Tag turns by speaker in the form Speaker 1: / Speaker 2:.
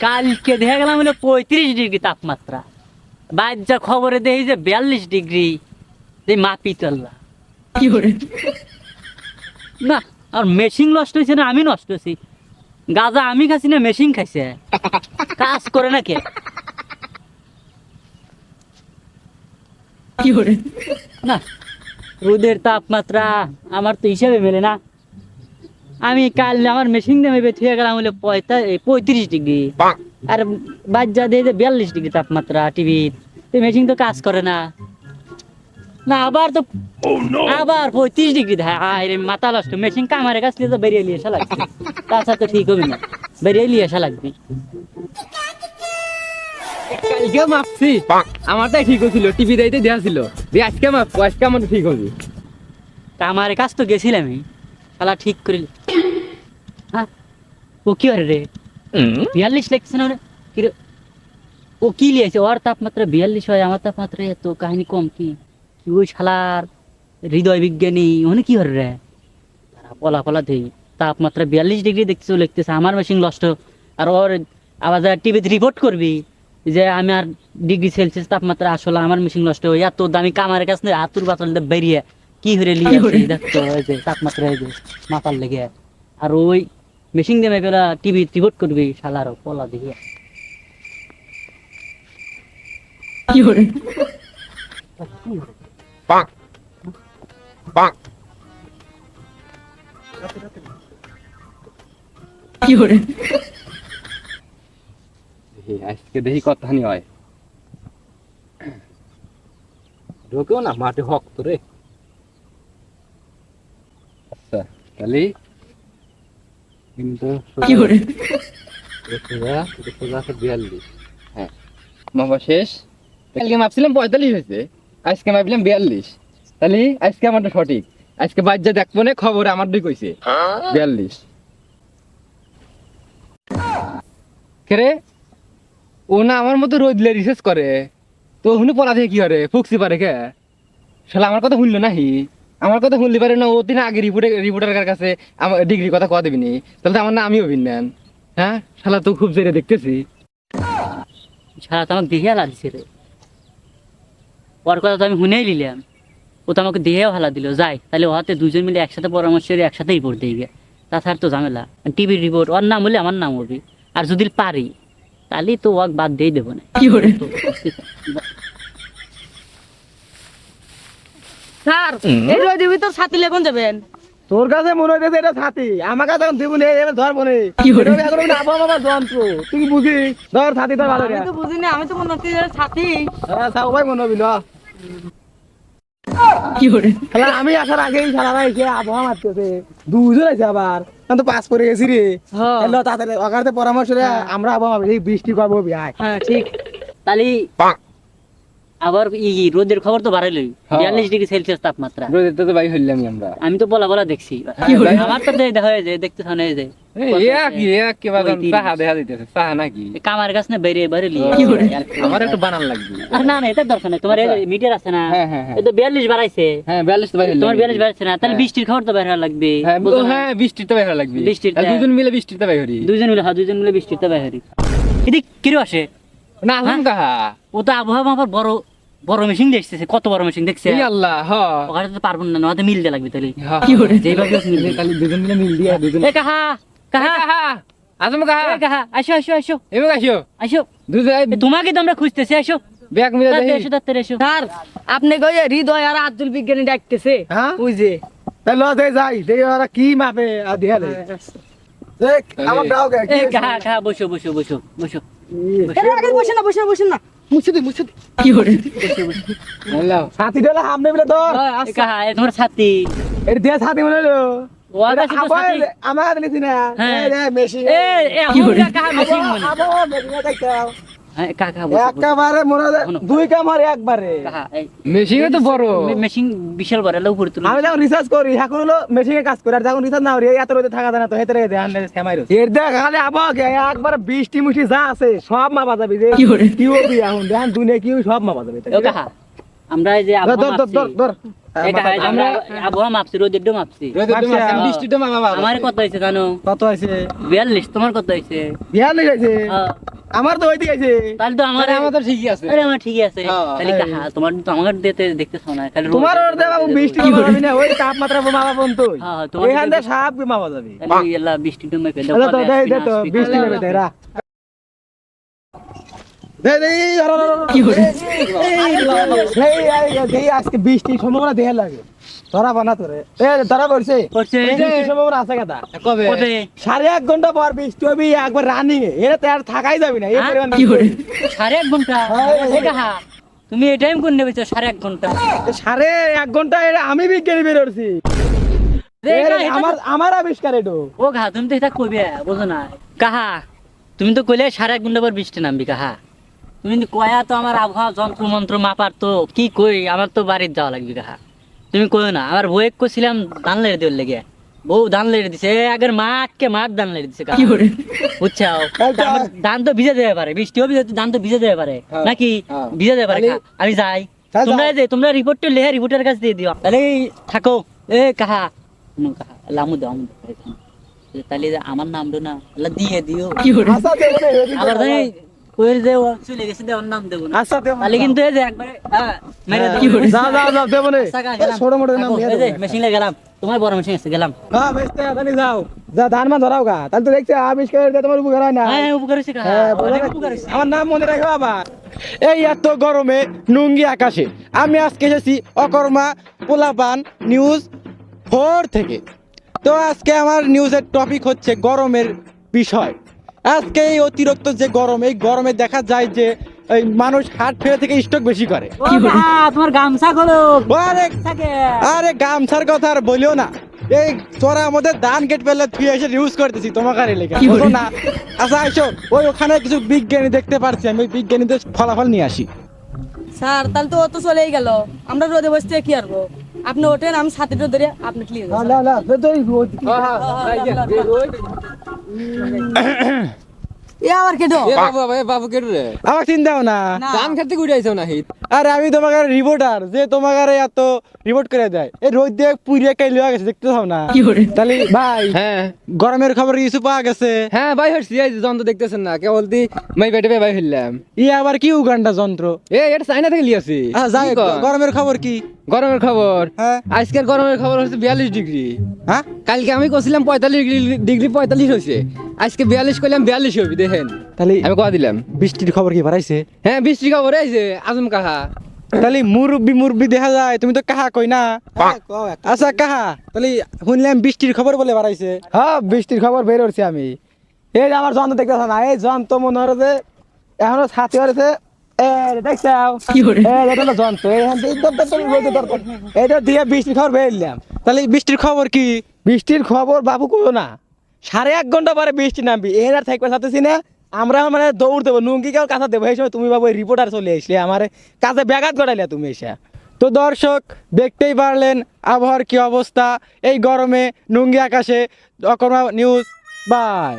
Speaker 1: কালকে দেখা গেলাম হলো 35 ডিগ্রি তাপমাত্রা, বাইর যা খবরে দেখি যে 42 ডিগ্রি, যে মাপি তোল্লা না। আর মেশিন নষ্ট হয়েছে না আমি নষ্ট হয়েছি? গাজা আমি খাইছি না মেশিন খাইছে? কাজ করে না কে? না, রোদের তাপমাত্রা আমার তো হিসাবে মেলে না। আমি কাল আমার মেশিন দিয়ে থুয়ে গেলাম হলে 35 ডিগ্রি, আর বাজ্যা দিয়ে 42 ডিগ্রি তাপমাত্রা টিভি, মেশিন তো কাজ করে না। না আবার তো আবার 35 ডিগ্রি মাথা নষ্ট। মেশিন কামারে কাছ তো বেরিয়ে নিয়ে আসা লাগবে, তাছাড়া তো ঠিক হবে না, বেরিয়ে নিয়ে আসা লাগবে।
Speaker 2: কালকে মাপছি, আমারটাই ঠিক হয়েছিল, টিভি দিতে দেওয়া ছিল, আজকে মাপবো, আজকে আমার ঠিক হবে।
Speaker 1: কামারে কাছ তো গেছিলাম আমি, শালা ঠিক করিল। হ্যাঁ, ও কি করে রে? 42 লাগছে না? ও কি লিয়েছে? ওর তাপমাত্রা 42 হয়, আমার তাপমাত্রা এত, কাহিনী কম কি? ওই শালার হৃদয় বিজ্ঞানী ওখানে কি করে রে? পলা পলা দেই তাপমাত্রা 42 ডিগ্রি দেখতেছে, লিখতেছে আমার মেশিন নষ্ট। আর ওর আবার টিভিতে রিপোর্ট করবি যে আমার ডিগ্রি সেলসিয়াস তাপমাত্রা, আসলে আমার মেশিন নষ্ট হয়ে এত দামি কামারের কাছে হাতুর বাতল বেরিয়ে কি হরে লিয়ে দেখতো যে তাপমাত্রা হয়ে যায় মাথার লেগে। আর ওই মেশিন দিয়ে মেপেলা টিভি রিপোর্ট করবি, শালার পলা দেখে কি হরে
Speaker 2: আজকে দেখি কথানি হয়, ঢোকেও না মাঠে হক রে। আচ্ছা তাহলে কিন্তু 42, হ্যাঁ মাপা শেষ। কালকে মাপছিলাম 45 হয়েছে, আজকে মাপলাম 42, তাহলে আজকে আমারটা সঠিক। আজকে বাজ্যা দেখবো না, খবরে আমার দুই কইছে 42। কে ও না আমার মতো রোদ দিলে রিসার্চ করে, তো হুনে পড়া থেকে কি করে ফুকসি পারে কে? শালা আমার কথা শুনলো নাহি, আমার কথা শুনলি পারে না? ও দিন আগে রিপোর্টার কাছে আমার ডিগ্রি কথা কয়া দিবিনি, তাহলে তো আমার না আমি অভিনন্দন। হ্যাঁ শালা তো খুব জেরে দেখতেছি।
Speaker 1: শালা তো আমাকে দেখে লাগছে রে, ওর কথা তো আমি শুনেই নিলাম, ও তো আমাকে দেহেও হালা দিল। যাই তাহলে ওহাতে দুজন মিলে একসাথে পরামর্শ করে একসাথে রিপোর্ট দিয়ে গে, তাছাড়া তো ঝামেলা। টিভির রিপোর্ট ওর নাম হলে আমার নাম হবে, আর যদি পারি তাহলে তো ওয়াক বাদ দিয়ে দেবো না। কি করে
Speaker 3: স্যার এই রোদের ভিতর ছাতি লেখন যাবেন?
Speaker 4: তোর কাছে মনে হইতেছে এটা ছাতি, আমার কাছে এখন দেবো নেই, এবার ধরবো নেই। আবহাওয়া যন্ত্র তুই কি বুঝিস? ধর ছাতি ধর ভালো
Speaker 3: আমি তো বুঝিনি, আমি তো মনে হচ্ছে ছাতি।
Speaker 4: সবাই মনে হবিল। আমি আসার আগেই সারা এসে আবহাওয়া মারতেছে, দুজন আছে আবার, আমি তো পাস করে গেছি রে। তাড়াতাড়ি ওখানে পরামর্শ রে আমরা আবহাওয়া বৃষ্টি করবো বিহায়।
Speaker 1: হ্যাঁ ঠিক, তাহলে আবার রোদের খবর তো বাড়াইলই, 42 ডিগ্রি সেলসিয়াস তাপমাত্রা।
Speaker 2: রোদের তো বাইরে হইলাম আমরা,
Speaker 1: আমি তো বলা বলা দেখছি, আমার তো দেখা হয়ে যায়, দেখতে থানে যায় কামার গাছ না বেরিয়ে বাইরে
Speaker 2: আমার একটু বানান লাগবে।
Speaker 1: না না এটা দরকার নেই, তোমার মিটার আছে না, এটা 42 বাড়াইছে,
Speaker 2: হ্যাঁ 42 তো বাইরে,
Speaker 1: তোমার 42 বাড়াইছে না, তাহলে বৃষ্টির খবর তো বের হওয়া লাগবে।
Speaker 2: হ্যাঁ বৃষ্টির তো বাইরে লাগবে, দুজন মিলে বৃষ্টির তো বাইরে,
Speaker 1: দুজন মিলে, হ্যাঁ দুজন মিলে বৃষ্টির তো বাইরে। এদিক কিরো আসে
Speaker 2: না কাহা,
Speaker 1: ও তো আবহাওয়া আবার বড় বড় মেশিন দেখতেছে, কত বড় মেশিন দেখছে
Speaker 2: আল্লাহ। হ্যাঁ
Speaker 1: ওখানে তো পারবো না, ওখানে মিল দিয়ে লাগবে। তাহলে
Speaker 2: কি করে
Speaker 1: যেভাবে
Speaker 2: তাহলে দুজন মিলে মিল দিয়ে দুজন।
Speaker 1: এ কাহা কাহা
Speaker 2: আজম কাহা
Speaker 1: কাহা, আসো আসো আসো,
Speaker 2: এমন আসো
Speaker 1: আসো,
Speaker 2: দুজন
Speaker 1: তোমাকে তো আমরা খুঁজতেছি, আসো
Speaker 2: ব্যাগ মিলে দেখি।
Speaker 1: এসো তাড়াতাড়ি এসো।
Speaker 3: স্যার আপনি কই হৃদয় আর আব্দুল বিজ্ঞানী ডাকতেছে,
Speaker 4: হ্যাঁ
Speaker 3: ওই যে
Speaker 4: তাহলে যাই দেখি ওরা কি মাপে আর দেখালে দেখ আমার দাও গে।
Speaker 1: এ কাহা কাহা, বসো বসো বসো বসো।
Speaker 3: এর আগে বসেন না, বসেন না, বসেন না, মুছে দি
Speaker 1: কি করে
Speaker 2: হ্যালো
Speaker 4: ছাতি দিলে হামনে বলে ধর।
Speaker 1: এ কাহা, এ তোমার ছাতি,
Speaker 4: এর দিয়ে ছাতি মনে হলো
Speaker 1: ও আগে তো ছাতি।
Speaker 4: আমার নিছি না
Speaker 1: হ্যাঁ।
Speaker 4: এই রে মেশিন
Speaker 1: এ হুঙ্গা কাহা মেশিন মনে।
Speaker 4: আবহাওয়া মেশিন দেখাও
Speaker 1: হ্যাঁ কাহা বসো
Speaker 4: একেবারে মনে হয় দুই কামর একবারে।
Speaker 1: কাহা, এই
Speaker 2: মেশিনও তো বড়,
Speaker 1: মেশিন বিশাল বড়, এলা উপরে তুলো।
Speaker 4: আমি যখন রিসার্চ করি এখন হলো মেশিনে কাজ করি, আর যখন রিসার্চ না করি এত রোদে থাকা যায় না, তো হেতে রেখে দেয় সেমাই রোদ। এর দেখ খালি আবহাওয়া একবার বৃষ্টি মুষ্টি যা আছে সব মাপা যাবে যে কি হবি এখন দেখেন দুনিয়া কি সব মাপা যাবে।
Speaker 1: ও কাহা, আমরা এই যে
Speaker 4: ধর
Speaker 1: আবহাওয়া
Speaker 4: ধর ধর ধর
Speaker 1: আমরা আবহাওয়া মাপছি, রোদের ডো মাপছি।
Speaker 2: বৃষ্টিটা মা বাবা
Speaker 1: আমার কত হয়েছে জানো?
Speaker 4: কত আছে?
Speaker 1: 42। তোমার কত হয়েছে?
Speaker 4: 42 আছে।
Speaker 1: হ্যাঁ।
Speaker 4: আমার তো ওইদিকে আছে।
Speaker 1: তাহলে তো আমার
Speaker 2: আমার তো ঠিকই আছে।
Speaker 1: আরে আমার ঠিকই আছে।
Speaker 2: হ্যাঁ।
Speaker 1: তাহলে কাহা তোমার তো আমার দেখতেছ না, খালি রোদ।
Speaker 4: তোমার ওর দেবা বৃষ্টি মাপা না, ওই তাপমাত্রা মাপা বন্ধ।
Speaker 1: হ্যাঁ, তোমার
Speaker 4: এখান থেকে সাপ মাপা যাবে।
Speaker 1: তাহলে এলা বৃষ্টি তো মেপে দাও।
Speaker 4: আচ্ছা তো দে তো বৃষ্টি নেবে দে রা। দে দে কি হরে? এই আজকে বৃষ্টির সম্ভাবনা দেয়া লাগে। ধরা বানা তোরে। ধরা পড়ছে।
Speaker 1: পড়ছে।
Speaker 4: বৃষ্টির সম্ভাবনা আছে কথা।
Speaker 2: কবে?
Speaker 1: কবে?
Speaker 4: 1.5 ঘন্টা পর বৃষ্টি হবে একবার রানিং এ। এটা তো আর থাকাই যাবে না। এই পরিমাণ
Speaker 1: কি হরে? 1.5 ঘন্টা?
Speaker 4: হ্যাঁ,
Speaker 1: এ কাহা তুমি এই টাইম কোন নেবেছো 1.5 ঘন্টা?
Speaker 4: 1.5 ঘন্টা এটা আমি বিজ্ঞানী বের করছি। আমার আবিষ্কার এটা।
Speaker 1: ও কাহা তুমি তো এটা কইবে বুঝো না। কাহা তুমি তো কইলে 1.5 ঘন্টা পর বৃষ্টি নামবি। কাহা তুমি তো কয়া তো আমার আবহাওয়া যন্ত্র মন্ত্র মাপার তো কি কই, আমার তো বাড়িতে যাওয়া লাগবে। কাহা তুমি কইও না, আমার বউয়ে কইছিলাম ধান লেড়ে দেওয়ার লেগে, বউ ধান লেড়ে দিছে। আগের মাঠ ধান লেড়ে দিছে। কি করে বুঝছাও? আমার ধান তো ভিজে দেবে পারে, বৃষ্টিও ভিজে, ধান তো ভিজে দেবে পারে নাকি? ভিজে দেবে পারে। আমি যাই, তোমরা রিপোর্টটা লেহে রিপোর্টের কাছে দিয়ে দিও। তাহলে থাকো। এ কাহা কাহা লামু দাও, তাহলে আমার নাম দো না দিয়ে দিও।
Speaker 4: আচ্ছা দেব না।
Speaker 1: আবার তাই কইর যে ও চলে গেছে, দেওয়ার নাম দেব না।
Speaker 4: আচ্ছা দেব।
Speaker 1: তাহলে কিন্তু এই যে একবারে মেরে
Speaker 4: কি করে? যা দেব না।
Speaker 1: গেলাম
Speaker 4: ছোট মোটো নাম
Speaker 1: এই যে মেশিনে গেলাম, তোমার বড় মেশিন আছে গেলাম।
Speaker 4: হ্যাঁ বেস্তে তাহলে যাও। যা ধান মা ধরাও গা। তাহলে তো দেখছি আবিষ্কার দিয়ে তোমার উপকার হয় না।
Speaker 1: হ্যাঁ উপকার হইছে। কাহা
Speaker 4: হ্যাঁ,
Speaker 1: অনেক
Speaker 4: বলো
Speaker 1: উপকার
Speaker 4: না।
Speaker 1: হইছে।
Speaker 4: আমার নাম মনে রাখো আবার। এই এত গরমে নুঙ্গি আকাশে আমি আজকে এসেছি অকর্মা পোলাপান নিউজ 4 থেকে। তো আজকে আমার নিউজের টপিক হচ্ছে গরমের বিষয়। আজকে এই অতিরিক্ত যে গরম, এই গরমে দেখা যায় যে এই মানুষ হার্ট ফেল থেকে স্ট্রোক বেশি করে।
Speaker 1: ও কাহা তোমার গামছা খোলো।
Speaker 4: আরে
Speaker 1: থাকে
Speaker 4: আরে গামছার কথা আর বলিও না। এই তোরা আমাদের ধান কেটে ফেললে তুই এসে ইউজ করতেছি তোমাকে লেগে বুঝো না। আচ্ছা আইসো, ওখানে কিছু বিজ্ঞানী দেখতে পারছি, আমি ওই বিজ্ঞানীদের ফলাফল নিয়ে আসি।
Speaker 3: স্যার তাহলে তো ও তো চলেই গেল, আমরা রোদে বসতে কি করবো? আপনি ওঠেন, আমি ছাতিটা ধরে আপনি ক্লিয়ার। আবার কেটো
Speaker 2: বাবু কেটে রে
Speaker 4: আমার চিন্তাও না।
Speaker 2: ধান খেতে ঘুরে আইছো না হিত।
Speaker 4: আরে আমি তোমাকে রিপোর্টার, যে তোমাকে এত রিপোর্ট করে দেয়। এই রোদ দিয়ে পুড়িয়ে কাই লিয়া গেছে, দেখতে পাও না? তাহলে ভাই
Speaker 2: হ্যাঁ
Speaker 4: গরমের খবর কিছু পাওয়া গেছে?
Speaker 2: হ্যাঁ ভাই হচ্ছি, এই যন্ত্র দেখতেছেন না, কেবল দি মাই পেটে ভাই হইলাম।
Speaker 4: ই আবার কি উগান্ডা যন্ত্র?
Speaker 2: এটা চাইনা থেকে লিয়াছি।
Speaker 4: যাই গরমের খবর কি?
Speaker 2: গরমের খবর
Speaker 4: হ্যাঁ
Speaker 2: আজকের গরমের খবর হচ্ছে 42 ডিগ্রি।
Speaker 4: হ্যাঁ
Speaker 2: কালকে আমি কছিলাম 45 ডিগ্রি 45 হয়েছে, আজকে 42 করলাম 42 হবে। দেখেন
Speaker 4: তাহলে
Speaker 2: আমি কয়া দিলাম।
Speaker 4: বৃষ্টির খবর কি বাড়াইছে?
Speaker 2: হ্যাঁ বৃষ্টি খবর এই যে আজম কাহা।
Speaker 4: তাহলে মুরব্বি দেখা যায়, তুমি তো কাহা কই না। আচ্ছা কাহা, তাহলে শুনলাম বৃষ্টির খবর বলে বাড়াইছে। হ্যাঁ বৃষ্টির খবর বের করছি আমি। এই যে আমার যন্ত্র দেখতেছ না, এই যন্ত্র মনে হয় যে এখনো ছাতি হয়েছে। এটা দিয়ে বৃষ্টির খবর বেরলাম। তাহলে বৃষ্টির খবর কি? বৃষ্টির খবর বাবু কইও না, 1.5 ঘন্টা পরে বৃষ্টি নামবি। এর আর থাকবে চাচ্ছি না। আমরা মানে দৌড় দেবো, নুঙ্গি কেউ কাঁচা দেবো। এই সময় তুমি বাবু রিপোর্টার চলে আসলে আমার কাজে ব্যাঘাত ঘটাইলে তুমি এসে। তো দর্শক দেখতেই পারলেন আবহাওয়ার কি অবস্থা এই গরমে নুঙ্গি আকাশে। অকর্মা নিউজ, বাই।